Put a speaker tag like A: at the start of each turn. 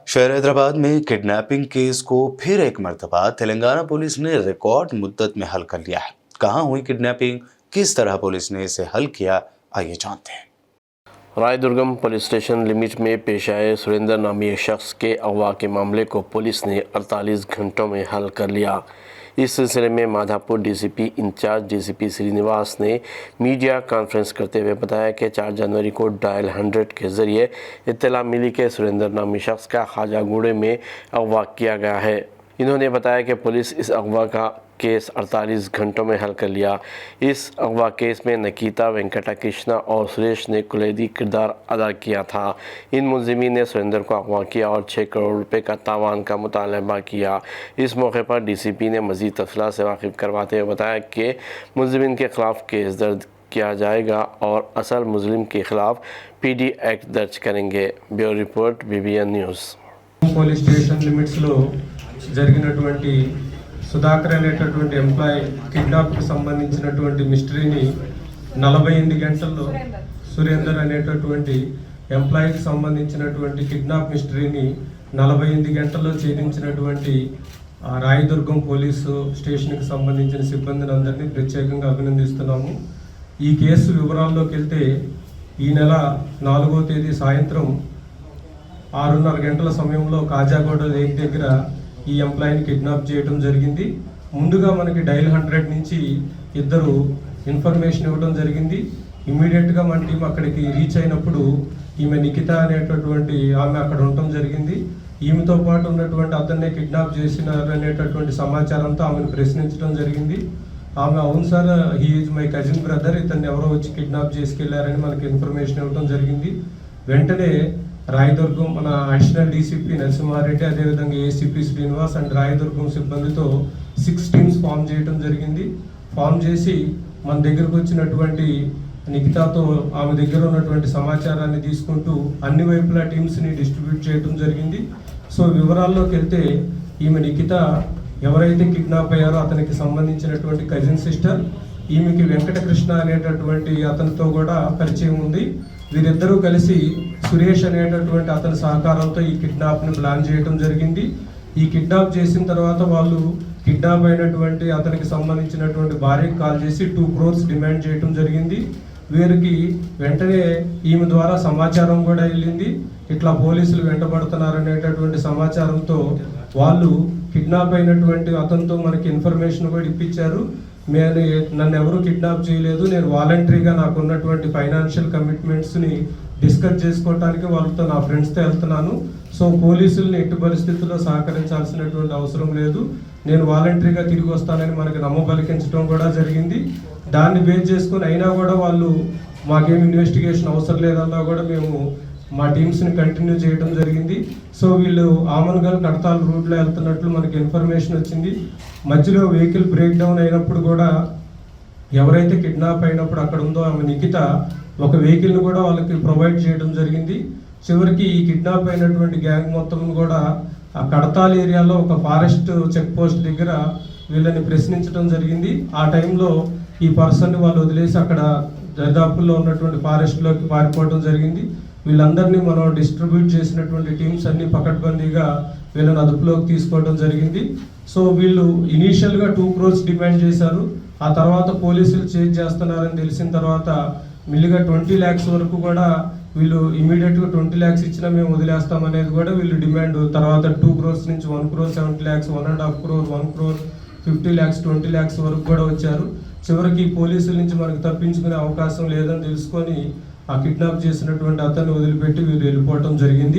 A: शहर हैदराबाद में kidnapping case को फिर एक मर्तबा तेलंगाना पुलिस ने रिकॉर्ड मुद्दत में हल कर लिया है। कहाँ हुई किडनैपिंग, किस तरह पुलिस ने इसे हल किया, आइए जानते हैं।
B: रायदुर्गम पुलिस स्टेशन लिमिट में पेश आए सुरेंद्र नामी शख्स के अगवा के मामले को पुलिस ने 48 घंटों में हल कर लिया। इस सिलसिले में Madhapur DCP incharge DCP Srinivas ने मीडिया कॉन्फ्रेंस करते हुए बताया कि 4 जनवरी को डायल 100 के जरिए इत्तला मिली कि सुरेंद्र नामी शख्स का खाजागुड़े में अगवा किया गया है। इन्होंने बताया कि पुलिस इस अगवा का केस 48 घंटों में हल कर लिया। इस अगवा केस में नकीता, वेंकटा कृष्णा और सुरेश ने कुलैदी किरदार अदा किया था। इन मुलजिमीन ने सुरेंद्र को अगवा किया और 6 करोड़ रुपए का तावान का मुतालबा किया। इस मौके पर डीसीपी ने मज़ीद तफसीलात से वाकिफ करवाते हुए बताया कि मुलजिमीन के खिलाफ केस दर्ज किया जाएगा और असल मुजरिम के खिलाफ PD एक्ट दर्ज करेंगे। Bureau report BBN news.
C: Police station లిమిట్స్లో జరిగినటువంటి సుధాకర్ అనేటటువంటి ఎంప్లాయీ కిడ్నాప్కి సంబంధించినటువంటి మిస్టరీని 48 గంటల్లో సురేందర్ అనేటటువంటి ఎంప్లాయీకి సంబంధించినటువంటి కిడ్నాప్ మిస్టరీని 48 గంటల్లో ఛేదించినటువంటి రాయదుర్గం పోలీసు స్టేషన్కి సంబంధించిన సిబ్బందిని అందరినీ ప్రత్యేకంగా అభినందిస్తున్నాము। ఈ కేసు వివరాల్లోకి వెళ్తే ఈ నెల 4వ తేదీ సాయంత్రం 6:30 గంటల సమయంలో కాజాగూడ లేక్ దగ్గర ఈ ఎంప్లాయీని కిడ్నాప్ చేయడం జరిగింది। ముందుగా మనకి డైల్ 100 నుంచి ఇద్దరు ఇన్ఫర్మేషన్ ఇవ్వడం జరిగింది। ఇమ్మీడియట్గా మన టీం అక్కడికి రీచ్ అయినప్పుడు ఈమె నిఖిత అనేటటువంటి ఆమె అక్కడ ఉండటం జరిగింది। ఈమెతో పాటు ఉన్నటువంటి అతన్నే కిడ్నాప్ చేసినారు అనేటటువంటి సమాచారంతో ఆమెను ప్రశ్నించడం జరిగింది। ఆమె అవును sir, he is my cousin brother, ఇతన్ని ఎవరో వచ్చి కిడ్నాప్ చేసుకెళ్లారని మనకి ఇన్ఫర్మేషన్ ఇవ్వడం జరిగింది। వెంటనే రాయదుర్గం మన అడిషనల్ డీసీపీ నరసింహారెడ్డి, అదేవిధంగా ఏసీపీ శ్రీనివాస్ అండ్ రాయదుర్గం సిబ్బందితో 6 టీమ్స్ ఫామ్ చేయడం జరిగింది। ఫామ్ చేసి మన దగ్గరకు వచ్చినటువంటి నిఖితాతో ఆమె దగ్గర ఉన్నటువంటి సమాచారాన్ని తీసుకుంటూ అన్ని వైపులా టీమ్స్ని డిస్ట్రిబ్యూట్ చేయడం జరిగింది। సో వివరాల్లోకి వెళ్తే ఈమె నిఖిత ఎవరైతే కిడ్నాప్ అయ్యారో అతనికి సంబంధించినటువంటి కజిన్ సిస్టర్, ఈమెకి వెంకటకృష్ణ అనేటటువంటి అతనితో కూడా పరిచయం ఉంది। వీరిద్దరూ కలిసి సురేష్ అనేటటువంటి అతని సహకారంతో ఈ కిడ్నాప్ని ప్లాన్ చేయడం జరిగింది। ఈ కిడ్నాప్ చేసిన తర్వాత వాళ్ళు కిడ్నాప్ అయినటువంటి అతనికి సంబంధించినటువంటి భార్యకి కాల్ చేసి 2 crores డిమాండ్ చేయడం జరిగింది। వీరికి వెంటనే ఈమె ద్వారా సమాచారం కూడా వెళ్ళింది, ఇట్లా పోలీసులు వెంటబడుతున్నారు అనేటటువంటి సమాచారంతో వాళ్ళు కిడ్నాప్ అయినటువంటి అతనితో మనకి ఇన్ఫర్మేషన్ కూడా ఇప్పించారు। నన్ను ఎవరు కిడ్నాప్ చేయలేదు, నేను వాలంటరీగా నాకు ఉన్నటువంటి ఫైనాన్షియల్ కమిట్మెంట్స్ని డిస్కస్ చేసుకోవడానికి వాళ్ళతో నా ఫ్రెండ్స్తో వెళ్తున్నాను, సో పోలీసుల్ని ఎట్టి పరిస్థితుల్లో సహకరించాల్సినటువంటి అవసరం లేదు, నేను వాలంటరీగా తిరిగి వస్తానని మనకి నమ్మబలికించడం కూడా జరిగింది। దాన్ని బేస్ చేసుకుని అయినా కూడా వాళ్ళు మాకేం ఇన్వెస్టిగేషన్ అవసరం లేదన్నా కూడా మేము మా టీమ్స్ని కంటిన్యూ చేయడం జరిగింది। సో వీళ్ళు ఆమన్గల్ కడతాల్ రూట్లో వెళ్తున్నట్లు మనకి ఇన్ఫర్మేషన్ వచ్చింది। మధ్యలో వెహికల్ బ్రేక్ డౌన్ అయినప్పుడు కూడా ఎవరైతే కిడ్నాప్ అయినప్పుడు అక్కడ ఉందో ఆమె నిఖిత ఒక వెహికల్ని కూడా వాళ్ళకి ప్రొవైడ్ చేయడం జరిగింది। చివరికి ఈ కిడ్నాప్ అయినటువంటి గ్యాంగ్ మొత్తం కూడా ఆ కడతాల్ ఏరియాలో ఒక ఫారెస్ట్ చెక్ పోస్ట్ దగ్గర వీళ్ళని ప్రశ్నించడం జరిగింది। ఆ టైంలో ఈ పర్సన్ని వాళ్ళు వదిలేసి అక్కడ దరిదాపుల్లో ఉన్నటువంటి ఫారెస్ట్లోకి పారిపోవడం జరిగింది। వీళ్ళందరినీ మనం డిస్ట్రిబ్యూట్ చేసినటువంటి టీమ్స్ అన్ని పకడ్బందీగా వీళ్ళని అదుపులోకి తీసుకోవడం జరిగింది। సో వీళ్ళు ఇనీషియల్గా 2 crores డిమాండ్ చేశారు, ఆ తర్వాత పోలీసులు చేజ్ చేస్తున్నారని తెలిసిన తర్వాత మిల్లిగా 20 lakhs వరకు కూడా వీళ్ళు ఇమీడియట్గా 20 lakhs ఇచ్చినా మేము వదిలేస్తామనేది కూడా వీళ్ళు డిమాండ్, తర్వాత 2 crores నుంచి 1 crore 70 lakhs, 1.5 crore, 1 crore 50 lakhs, 20 lakhs వరకు కూడా వచ్చారు। చివరికి పోలీసుల నుంచి మనకు తప్పించుకునే అవకాశం లేదని తెలుసుకొని ఆ కిడ్నాప్ చేసినటువంటి అతన్ని వదిలిపెట్టి వీళ్ళు వెళ్ళిపోవటం జరిగింది।